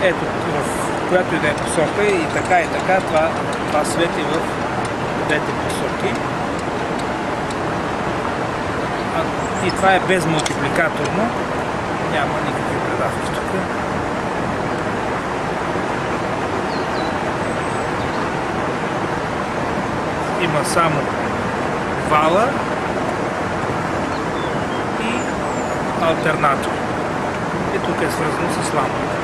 ето в която и да е посока и така, това свети в двете посоки. И това е без мултипликаторно, няма никакви предавки тук. Има само вала и алтернатор. И тук е свързано с лампата.